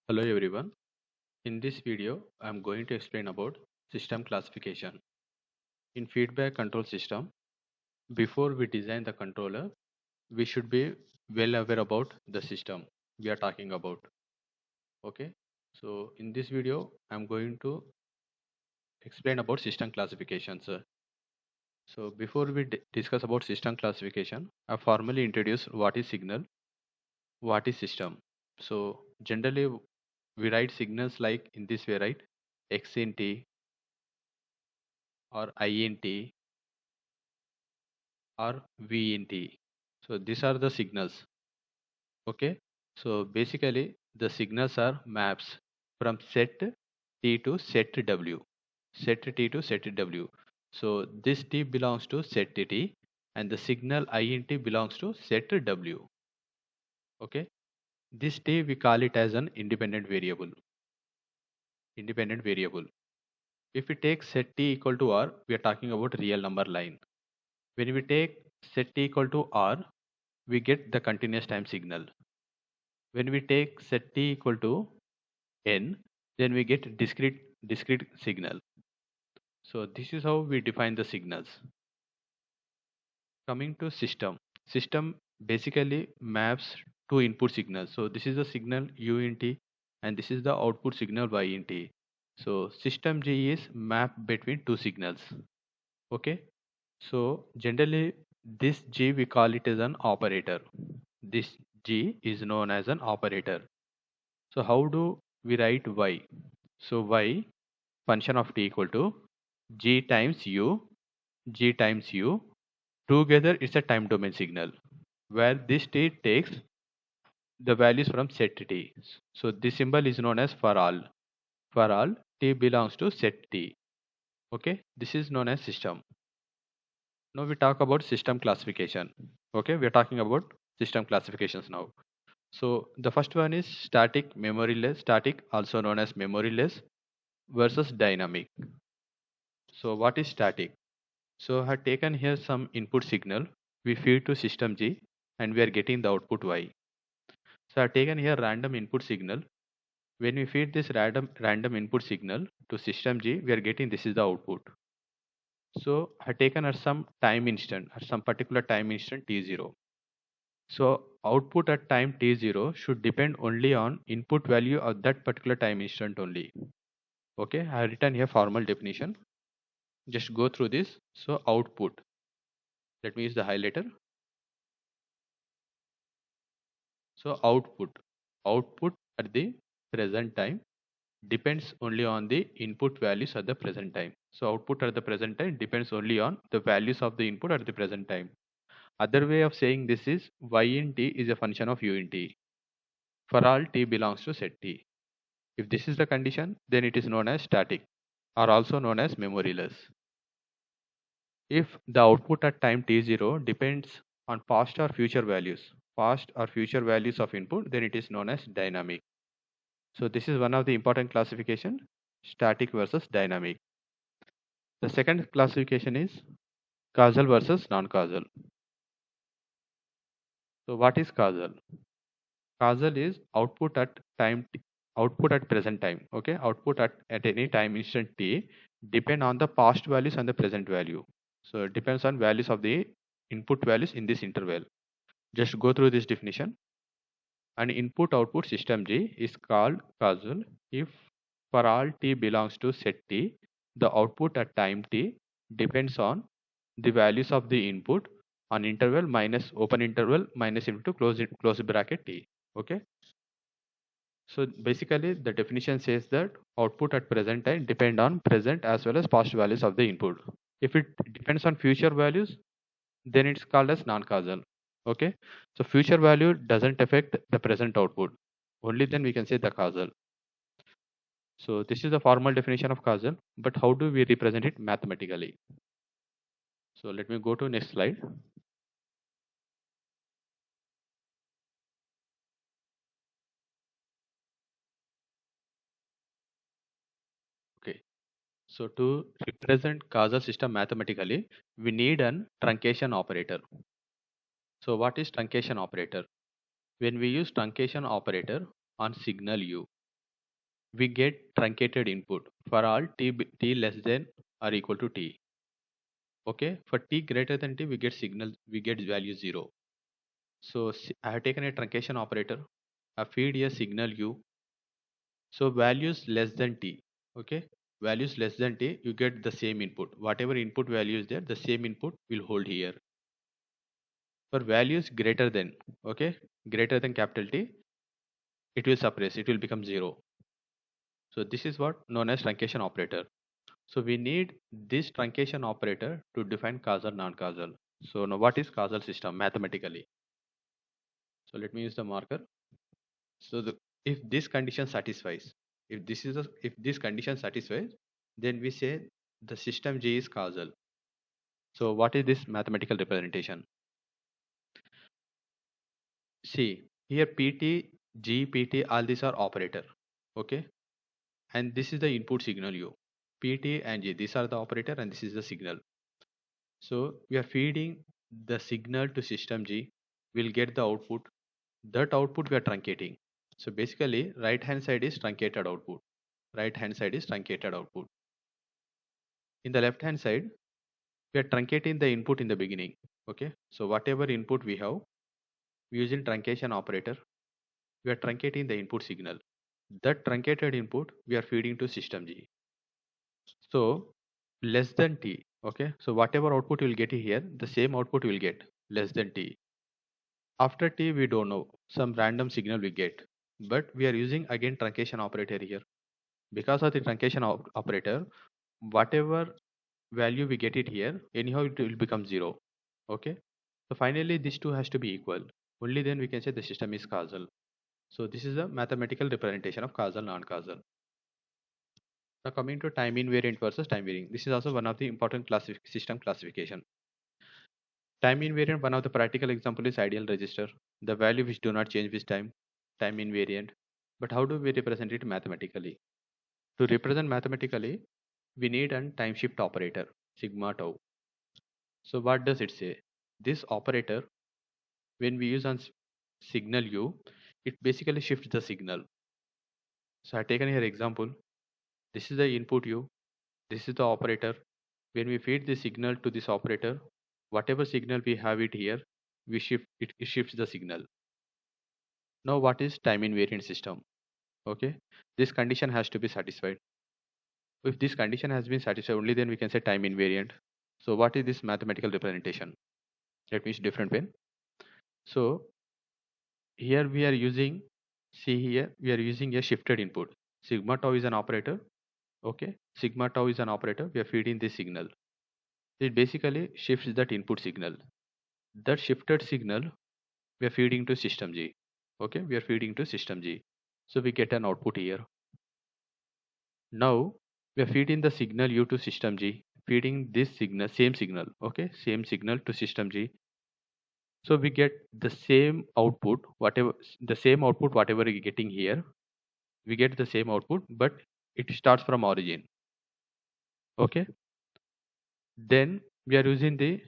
Hello everyone. In this video, I am going to explain about system classification. In feedback control system, before we design the controller, we should be well aware about the system we are talking about. Okay. So in this video, I am going to explain about system classifications. So before we discuss about system classification, I formally introduce what is signal, what is system. So generally we write signals like in this way, right? X in T or I in T or V in T. So these are the signals. Okay. So basically the signals are maps from set T to set W. Set T to set W. So this T belongs to set T and the signal I in T belongs to set W. Okay. This T we call it as an independent variable. Independent variable. If we take set T equal to R, we are talking about real number line. When we take set T equal to R, we get the continuous time signal. When we take set T equal to N, then we get discrete signal. So this is how we define the signals. Coming to system basically maps two input signals. So this is the signal U in T and this is the output signal Y in T. So system G is map between two signals. Okay. So generally this G we call it as an operator. This G is known as an operator. So how do we write Y? So Y function of T equal to G times U, G times U. Together it's a time domain signal where this T takes the values from set T. So this symbol is known as for all. For all T belongs to set T. Okay, this is known as system. Now we talk about system classification. Okay, we are talking about system classifications now. So the first one is static memoryless, static also known as memoryless versus dynamic. So what is static? So I have taken here some input signal. We feed to system G and we are getting the output Y. So I have taken here random input signal. When we feed this random input signal to system G, we are getting this is the output. So I have taken at some time instant, at some particular time instant T0. So output at time T0 should depend only on input value of that particular time instant only. Okay, I have written here formal definition. Just go through this. So output, let me use the highlighter. So output at the present time depends only on the input values at the present time. So output at the present time depends only on the values of the input at the present time. Other way of saying this is Y in T is a function of U in T. For all T belongs to set T. If this is the condition, then it is known as static or also known as memoryless. If the output at time T0 depends on past or future values, of input, then it is known as dynamic. So this is one of the important classification, static versus dynamic. The second classification is causal versus non-causal. So what is causal? Causal is output at output at present time. Okay, output at any time instant t depend on the past values and the present value. So it depends on values of the input values in this interval. Just go through this definition. An input output system G is called causal if for all t belongs to set t, the output at time t depends on the values of the input on interval minus open interval minus into close bracket t. Okay. So basically the definition says that output at present time depend on present as well as past values of the input. If it depends on future values, then it's called as non-causal. Okay. So future value doesn't affect the present output. Only then we can say the causal. So this is the formal definition of causal, but how do we represent it mathematically? So let me go to next slide. Okay. So to represent causal system mathematically, we need an truncation operator. So what is truncation operator? When we use truncation operator on signal U, we get truncated input for all t less than or equal to t. Okay, for t greater than t, we get signal, we get value 0. So I have taken a truncation operator. I feed a signal u. So values less than t. Okay, values less than t, you get the same input. Whatever input value is there, the same input will hold here. For values greater than, okay, greater than capital T, it will suppress. It will become 0. So this is what known as truncation operator. So we need this truncation operator to define causal non-causal. So now what is causal system mathematically? So let me use the marker. So if this condition satisfies, if this condition satisfies, then we say the system G is causal. So what is this mathematical representation? See here PT, G, PT, all these are operator. Okay, and this is the input signal U. PT and G, these are the operator and this is the signal. So we are feeding the signal to system G, we'll get the output. That output we are truncating. So basically right hand side is truncated output. Right hand side is truncated output. In the left hand side, we are truncating the input in the beginning. Okay, so whatever input we have, using truncation operator, we are truncating the input signal. That truncated input we are feeding to system G. So less than t. Okay, so whatever output you will get here, the same output you will get less than t. After t, we don't know, some random signal we get, but we are using again truncation operator here. Because of the truncation operator, whatever value we get it here, anyhow it will become 0. Okay, so finally these two has to be equal. Only then we can say the system is causal. So this is a mathematical representation of causal non-causal. Now coming to time invariant versus time varying. This is also one of the important system classification. Time invariant, one of the practical example is ideal register. The value which do not change with time, time invariant. But how do we represent it mathematically? To represent mathematically, we need a time shift operator, sigma tau. So what does it say? This operator, when we use on signal u, it basically shifts the signal. So I have taken here example. This is the input u. This is the operator. When we feed the signal to this operator, whatever signal we have it here, we shift it shifts the signal. Now what is time invariant system? Okay, this condition has to be satisfied. If this condition has been satisfied, only then we can say time invariant. So what is this mathematical representation? Let me use different pen. So here we are using, see here we are using a shifted input. Sigma tau is an operator. Okay, sigma tau is an operator. We are feeding this signal. It basically shifts that input signal. That shifted signal we are feeding to system G. Okay, we are feeding to system G. So we get an output here. Now we are feeding the signal U to system G, feeding this signal, same signal, okay, same signal to system G. So we get the same output, whatever the same output, whatever we're getting here, we get the same output, but it starts from origin. Okay. Then we are using the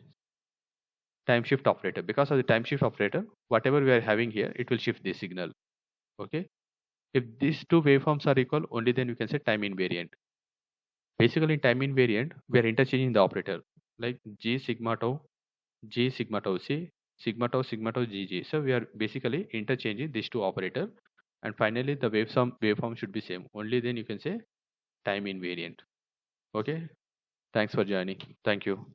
time shift operator. Because of the time shift operator, whatever we are having here, it will shift this signal. Okay. If these two waveforms are equal, only then we can say time invariant. Basically, in time invariant, we are interchanging the operator like G sigma tau, G sigma tau C, sigma tau G G. So we are basically interchanging these two operator, and finally the waveform should be same. Only then you can say time invariant. Okay. Thanks for joining. Thank you.